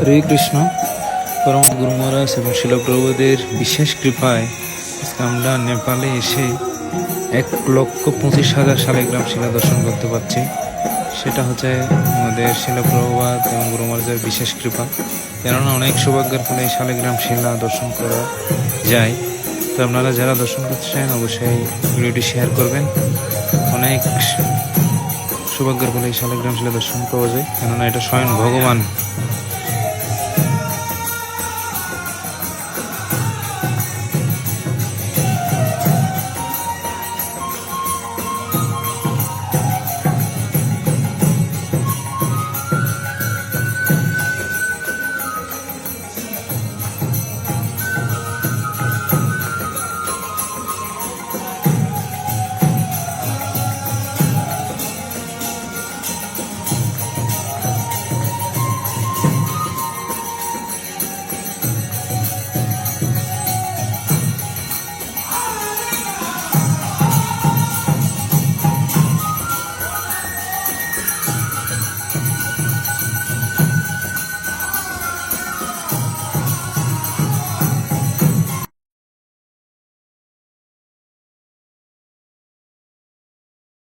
হরে কৃষ্ণ। পরম গুরু মহারাজ এবং শিল প্রভুদের বিশেষ কৃপায় আজকে আমরা নেপালে এসে 1,25,000 শালিগ্রাম শিলা দর্শন করতে পারছি। সেটা হচ্ছে আমাদের শিল প্রভুপাদ এবং গুরু মহারাজের বিশেষ কৃপা। কেননা অনেক সৌভাগ্যের ফলে এই শালিগ্রাম শিলা দর্শন করা যায়। তো আপনারা যারা দর্শন করতে চান অবশ্যই ভিডিওটি শেয়ার করবেন। অনেক সৌভাগ্যের ফলে এই শালিগ্রাম শিলা দর্শন পাওয়া যায়, কেননা এটা স্বয়ং ভগবান